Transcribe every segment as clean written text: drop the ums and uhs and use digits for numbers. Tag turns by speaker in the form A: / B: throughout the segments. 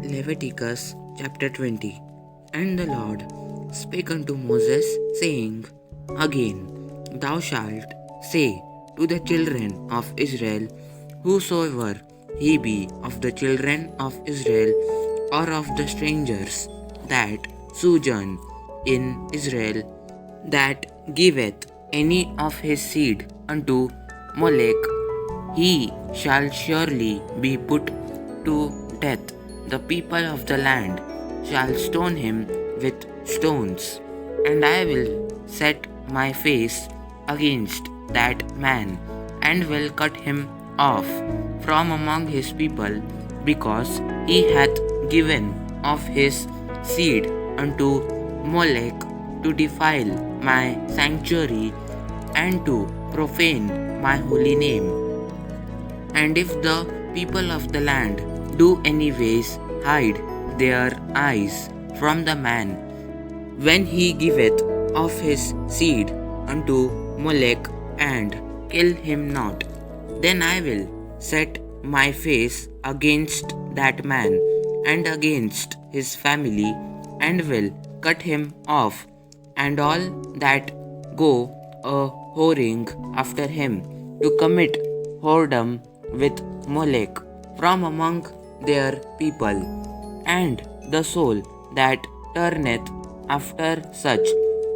A: Leviticus chapter 20. And the Lord spake unto Moses, saying, Again, thou shalt say to the children of Israel, whosoever he be of the children of Israel or of the strangers that sojourn in Israel, that giveth any of his seed unto Molech, he shall surely be put to death. The people of the land shall stone him with stones, and I will set my face against that man, and will cut him off from among his people, because he hath given of his seed unto Molech to defile my sanctuary and to profane my holy name. And if the people of the land do anyways hide their eyes from the man, when he giveth of his seed unto Molech, and kill him not, then I will set my face against that man and against his family, and will cut him off, and all that go a whoring after him to commit whoredom with Molech from among their people, and the soul that turneth after such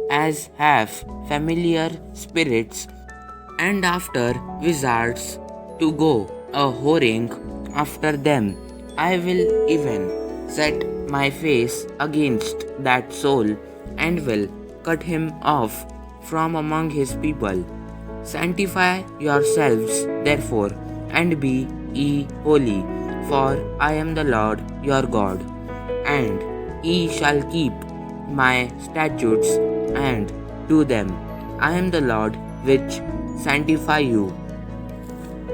A: as have familiar spirits, and after wizards, to go a whoring after them, I will even set my face against that soul, and will cut him off from among his people. Sanctify yourselves, therefore, and be ye holy, for I am the Lord your God. And ye shall keep my statutes and do them. I am the Lord which sanctify you.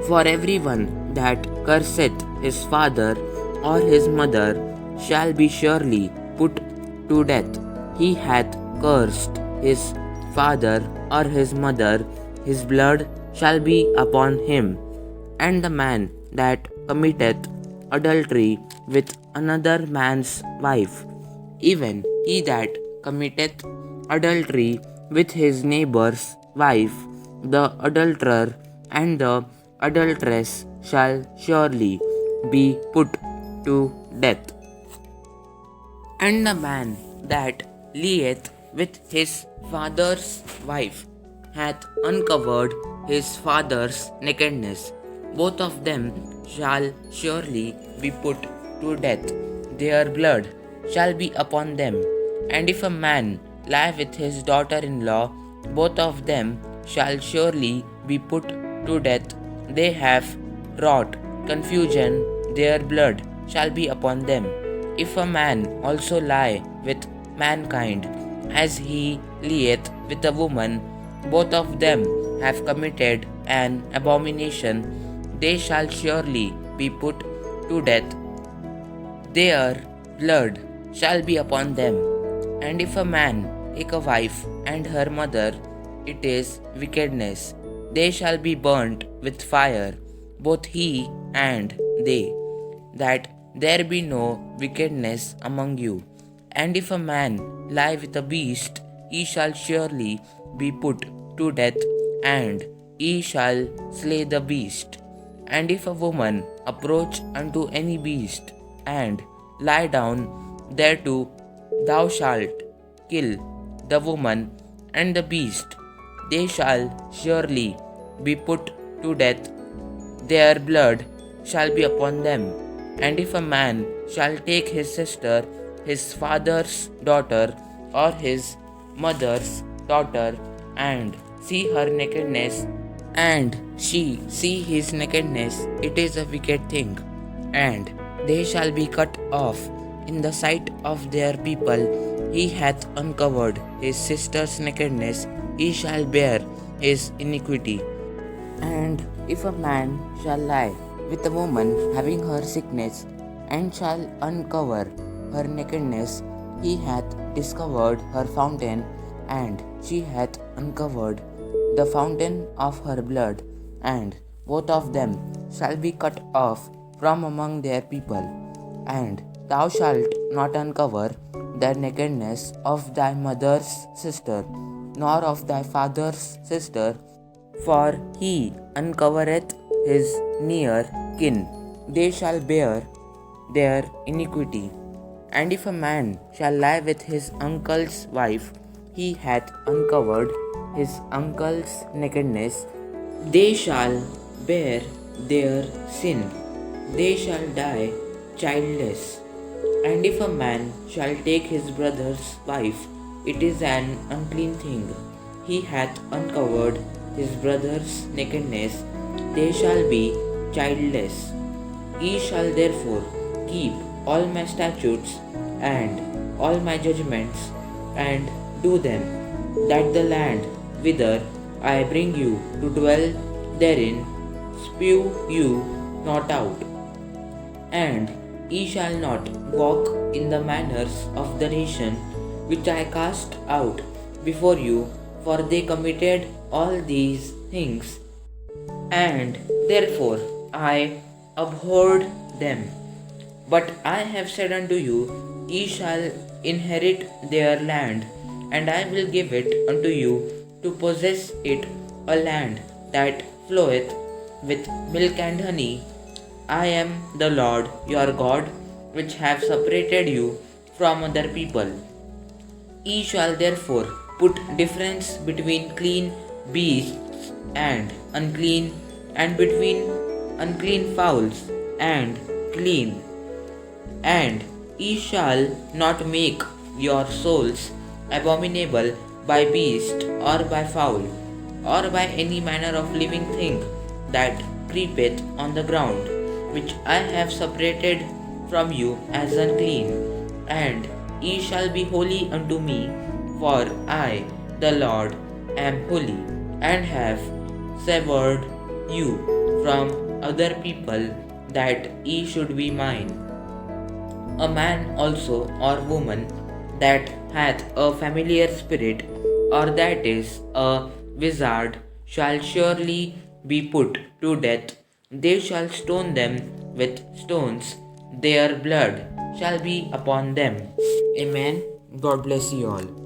A: For everyone that curseth his father or his mother shall be surely put to death. He hath cursed his father or his mother, his blood shall be upon him. And the man that committeth adultery with another man's wife, even he that committeth adultery with his neighbor's wife, the adulterer and the adulteress shall surely be put to death. And the man that lieth with his father's wife hath uncovered his father's nakedness. Both of them shall surely be put to death. Their blood shall be upon them. And if a man lie with his daughter-in-law, both of them shall surely be put to death. They have wrought confusion, their blood shall be upon them. If a man also lie with mankind, as he lieth with a woman, both of them have committed an abomination. They shall surely be put to death. Their blood shall be upon them. And if a man take a wife and her mother, it is wickedness. They shall be burnt with fire, both he and they, that there be no wickedness among you. And if a man lie with a beast, he shall surely be put to death, and he shall slay the beast. And if a woman approach unto any beast, and lie down thereto, thou shalt kill the woman and the beast. They shall surely be put to death. Their blood shall be upon them. And if a man shall take his sister, his father's daughter, or his mother's daughter, and see her nakedness, and she see his nakedness, it is a wicked thing. And they shall be cut off in the sight of their people. He hath uncovered his sister's nakedness, he shall bear his iniquity. And if a man shall lie with a woman having her sickness, and shall uncover her nakedness, he hath discovered her fountain, and she hath uncovered the fountain of her blood, and both of them shall be cut off from among their people. And Thou shalt not uncover the nakedness of thy mother's sister, nor of thy father's sister, for he uncovereth his near kin. They shall bear their iniquity. And if a man shall lie with his uncle's wife, he hath uncovered his uncle's nakedness. They shall bear their sin. They shall die childless. And if a man shall take his brother's wife, it is an unclean thing. He hath uncovered his brother's nakedness. They shall be childless. Ye shall therefore keep all my statutes and all my judgments, and do them, that the land whither I bring you to dwell therein spew you not out. And ye shall not walk in the manners of the nation which I cast out before you, for they committed all these things, and therefore I abhorred them. But I have said unto you, ye shall inherit their land, and I will give it unto you to possess it, a land that floweth with milk and honey. I am the Lord your God, which have separated you from other people. Ye shall therefore put difference between clean beasts and unclean, and between unclean fowls and clean. And ye shall not make your souls abominable by beast, or by fowl, or by any manner of living thing that creepeth on the ground, which I have separated from you as unclean. And ye shall be holy unto me, for I, the Lord, am holy, and have severed you from other people, that ye should be mine. A man also or woman that hath a familiar spirit, or that is a wizard, shall surely be put to death. They shall stone them with stones, their blood shall be upon them. Amen. God bless you all.